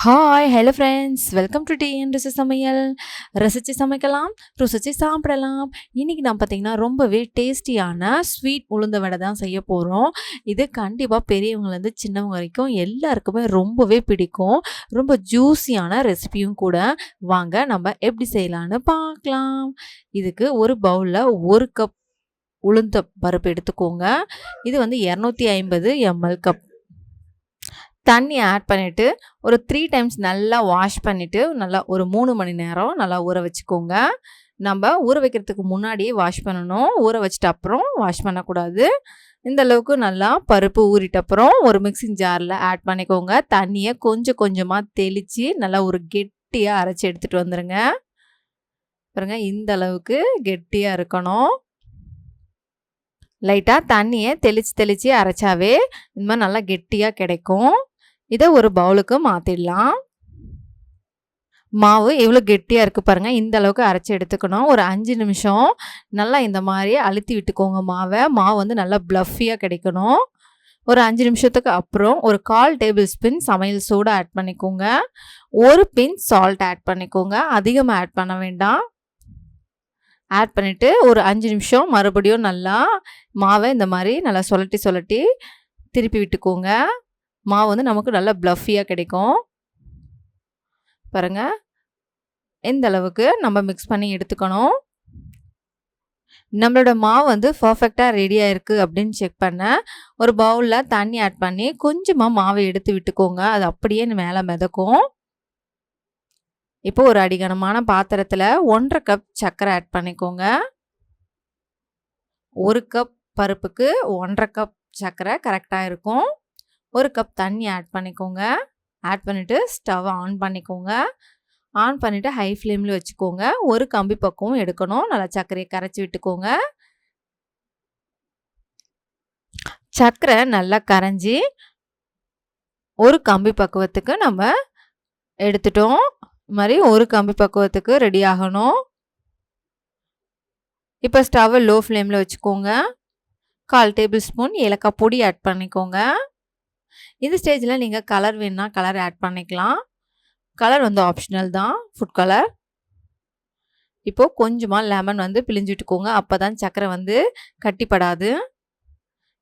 Hi hello friends, welcome to TN ருசி சமையல். ரசித்து சமைக்கலாம், ருசித்து சாப்பிடலாம். இன்றைக்கி நான் பார்த்திங்கன்னா ரொம்பவே டேஸ்டியான ஸ்வீட் உளுந்த வடை தான் செய்ய போகிறோம். இது கண்டிப்பாக பெரியவங்கலேருந்து சின்னவங்க வரைக்கும் எல்லாருக்குமே ரொம்பவே பிடிக்கும். ரொம்ப ஜூஸியான ரெசிபியும் கூட. வாங்க நம்ம எப்படி செய்யலான்னு பார்க்கலாம். இதுக்கு ஒரு பவுலில் 1 கப் உளுந்த பருப்பு எடுத்துக்கோங்க. இது வந்து 250 ml கப். தண்ணி ஆட் பண்ணிவிட்டு ஒரு 3 டைம்ஸ் நல்லா வாஷ் பண்ணிவிட்டு நல்லா ஒரு 3 மணி நேரம் நல்லா ஊற வச்சுக்கோங்க. நம்ம ஊற வைக்கிறதுக்கு முன்னாடியே வாஷ் பண்ணணும். ஊற வச்சுட்டு அப்புறம் வாஷ் பண்ணக்கூடாது. இந்த அளவுக்கு நல்லா பருப்பு ஊறிட்ட அப்புறம் ஒரு மிக்சிங் ஜாரில் ஆட் பண்ணிக்கோங்க. தண்ணியை கொஞ்சம் கொஞ்சமாக தெளித்து நல்லா ஒரு கெட்டியாக அரைச்சி எடுத்துகிட்டு வந்துடுங்க. பாருங்க, இந்த அளவுக்கு கெட்டியாக இருக்கணும். லைட்டாக தண்ணியை தெளித்து அரைச்சாவே இந்த மாதிரி நல்லா கெட்டியாக கிடைக்கும். இதை ஒரு பவுலுக்கு மாற்றிடலாம். மாவு எவ்வளோ கெட்டியாக இருக்குது பாருங்கள். இந்த அளவுக்கு அரைச்சி எடுத்துக்கணும். ஒரு 5 நிமிஷம் நல்லா இந்த மாதிரி அழுத்தி விட்டுக்கோங்க மாவை. மாவு வந்து நல்லா ப்ளஃபியாக கிடைக்கணும். ஒரு 5 நிமிஷத்துக்கு அப்புறம் ஒரு 1/4 டேபிள் ஸ்பூன் சமையல் சோடா ஆட் பண்ணிக்கோங்க. ஒரு பின் சால்ட் ஆட் பண்ணிக்கோங்க. அதிகமாக ஆட் பண்ண வேண்டாம். ஆட் பண்ணிவிட்டு ஒரு 5 நிமிஷம் மறுபடியும் நல்லா மாவை இந்த மாதிரி நல்லா சுழட்டி திருப்பி விட்டுக்கோங்க. மாவு வந்து நமக்கு நல்லா ப்ளஃபியாக கிடைக்கும். பாருங்கள், இந்த அளவுக்கு நம்ம மிக்ஸ் பண்ணி எடுத்துக்கணும். நம்மளோட மாவு வந்து பர்ஃபெக்டாக ரெடியாக இருக்குது அப்படின்னு செக் பண்ண ஒரு பவுலில் தண்ணி ஆட் பண்ணி கொஞ்சமாக மாவை எடுத்து விட்டுக்கோங்க. அது அப்படியே மேலே மிதக்கும். இப்போ ஒரு அடிகனமான பாத்திரத்தில் 1/2 கப் சர்க்கரை ஆட் பண்ணிக்கோங்க. 1 கப் பருப்புக்கு 1/2 கப் சர்க்கரை கரெக்டாக இருக்கும். 1 கப் தண்ணி ஆட் பண்ணிக்கோங்க. ஆட் பண்ணிவிட்டு ஸ்டவ் ஆன் பண்ணிக்கோங்க. ஆன் பண்ணிவிட்டு ஹை ஃப்ளேமில் வச்சுக்கோங்க. ஒரு கம்பி பக்குவம் எடுக்கணும். நல்லா சர்க்கரையை கரைச்சி விட்டுக்கோங்க. சர்க்கரை நல்லா கரைஞ்சி ஒரு கம்பி பக்குவத்துக்கு நம்ம எடுத்துட்டோம். இது மாதிரி ஒரு கம்பி பக்குவத்துக்கு ரெடி ஆகணும். இப்போ ஸ்டவ்வை லோ ஃப்ளேமில் வச்சுக்கோங்க. 1/4 டேபிள் ஸ்பூன் ஏலக்காய் பொடி ஆட் பண்ணிக்கோங்க. இந்த ஸ்டேஜில் நீங்கள் கலர் வேணுன்னா கலர் ஆட் பண்ணிக்கலாம். கலர் வந்து ஆப்ஷனல் தான், ஃபுட் கலர். இப்போது கொஞ்சமாக லெமன் வந்து பிழிஞ்சு விட்டுக்கோங்க. அப்போ தான் சர்க்கரை வந்து கட்டிப்படாது.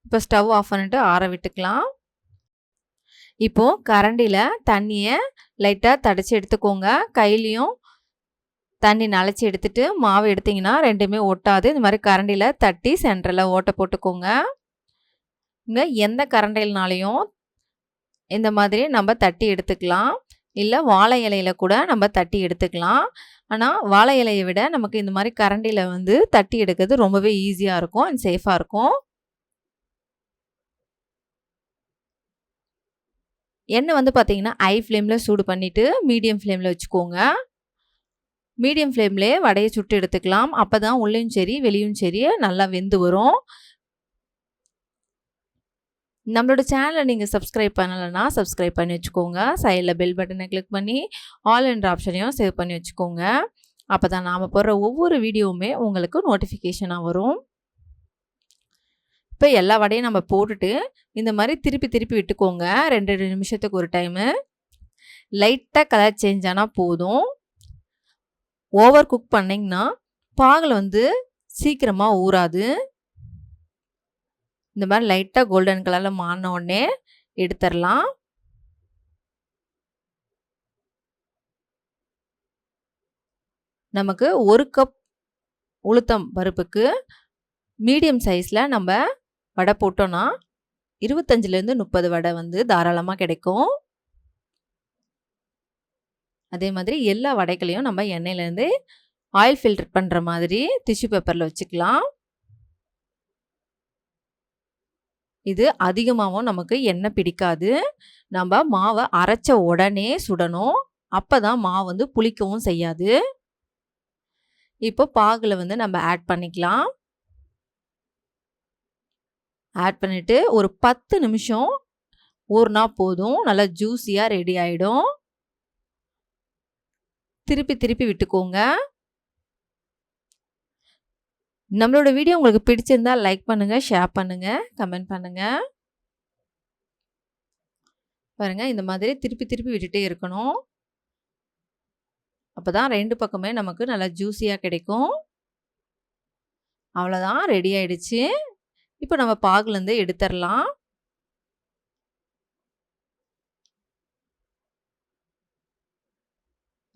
இப்போ ஸ்டவ் ஆஃப் பண்ணிவிட்டு ஆற விட்டுக்கலாம். இப்போது கரண்டியில் தண்ணியை லைட்டாக தடித்து எடுத்துக்கோங்க. கையிலையும் தண்ணி நனைச்சி எடுத்துகிட்டு மாவு எடுத்திங்கன்னா ரெண்டுமே ஒட்டாது. இந்த மாதிரி கரண்டியில் தட்டி சென்டரில் ஓட்டை போட்டுக்கோங்க. இங்கே எந்த கரண்டில்னாலையும் இந்த மாதிரி நம்ம தட்டி எடுத்துக்கலாம். இல்லை வாழை இலையில் கூட நம்ம தட்டி எடுத்துக்கலாம். ஆனால் வாழை இலையை விட நமக்கு இந்த மாதிரி கரண்டியில் வந்து தட்டி எடுக்கிறது ரொம்பவே ஈஸியாக இருக்கும் அண்ட் சேஃபாக இருக்கும். எண்ணெய் வந்து பார்த்திங்கன்னா ஹை ஃப்ளேமில் சூடு பண்ணிவிட்டு மீடியம் ஃப்ளேமில் வச்சுக்கோங்க. மீடியம் ஃப்ளேம்லேயே வடையை சுட்டு எடுத்துக்கலாம். அப்போ தான் உள்ளேயும் சரி வெளியும் சரி நல்லா வெந்து வரும். நம்மளோட சேனலை நீங்கள் சப்ஸ்கிரைப் பண்ணலைன்னா சப்ஸ்கிரைப் பண்ணி வச்சுக்கோங்க. சைடில் பெல் பட்டனை கிளிக் பண்ணி ஆல் என்ற ஆப்ஷனையும் சேவ் பண்ணி வச்சுக்கோங்க. அப்போ தான் நாம் போடுற ஒவ்வொரு வீடியோவுமே உங்களுக்கு நோட்டிஃபிகேஷனாக வரும். இப்போ எல்லா வடையும் நம்ம போட்டுட்டு இந்த மாதிரி திருப்பி விட்டுக்கோங்க. 2 நிமிஷத்துக்கு ஒரு டைமு. லைட்டாக கலர் சேஞ்ச் ஆனால் போதும். ஓவர் குக் பண்ணிங்கன்னா பாகில் வந்து சீக்கிரமாக ஊறாது. இந்த மாதிரி லைட்டாக கோல்டன் கலரில் மாறின உடனே எடுத்துடலாம். நமக்கு 1 கப் உளுத்தம் பருப்புக்கு மீடியம் சைஸில் நம்ம வடை போட்டோன்னா 25லேருந்து 30 வடை வந்து தாராளமாக கிடைக்கும். அதே மாதிரி எல்லா வடைகளையும் நம்ம எண்ணெயிலேருந்து ஆயில் ஃபில்டர் பண்ணுற மாதிரி டிஷ்யூ பேப்பரில் வச்சுக்கலாம். இது அதிகமாகவும் நமக்கு எண்ணெய் பிடிக்காது. நம்ம மாவை அரைச்ச உடனே சுடணும். அப்போ தான் மாவு வந்து புளிக்கவும் செய்யாது. இப்போ பாகில் வந்து நம்ம ஆட் பண்ணிக்கலாம். ஆட் பண்ணிவிட்டு ஒரு 10 நிமிஷம் ஊறினா போதும். நல்லா ஜூஸியாக ரெடி ஆகிடும். திருப்பி விட்டுக்கோங்க. நம்மளோட வீடியோ உங்களுக்கு பிடிச்சிருந்தா லைக் பண்ணுங்கள், ஷேர் பண்ணுங்கள், கமெண்ட் பண்ணுங்கள். பாருங்க இந்த மாதிரி திருப்பி திருப்பி விட்டுட்டே இருக்கணும். அப்பதான் 2 பக்கமே நமக்கு நல்லா ஜூஸியா கிடைக்கும். அவ்வளோதான் ரெடி ஆயிடுச்சு. இப்போ நம்ம பாகுலேருந்து எடுத்துறலாம்.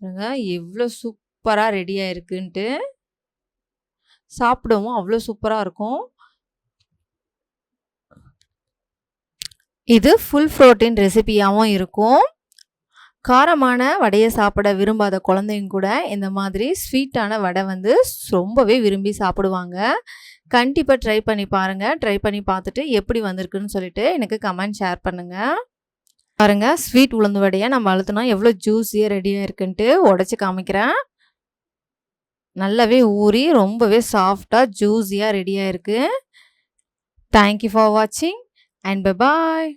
பாருங்க எவ்வளோ சூப்பரா ரெடி ஆயிருக்குன்ட்டு. சாப்பிடவும் அவ்வளோ சூப்பரா இருக்கும். இது ஃபுல் புரோட்டீன் ரெசிபியாவும் இருக்கும். காரமான வடைய சாப்பிட விரும்பாத குழந்தைங்க கூட இந்த மாதிரி ஸ்வீட்டான வடை வந்து ரொம்பவே விரும்பி சாப்பிடுவாங்க. கண்டிப்பா ட்ரை பண்ணி பாருங்க. ட்ரை பண்ணி பார்த்துட்டு எப்படி வந்திருக்குன்னு சொல்லிட்டு எனக்கு கமெண்ட் ஷேர் பண்ணுங்க. பாருங்க ஸ்வீட் உளுந்து வடைய நம்ம அழுத்தினா எவ்வளோ ஜூஸியாக ரெடியாக இருக்குன்ட்டு உடச்சி காமிக்கிறேன். நல்லாவே ஊறி ரொம்பவே சாஃப்டாக ஜூஸியாக ரெடியாக இருக்குது. தேங்க்யூ ஃபார் வாட்சிங் அண்ட் பை பாய்.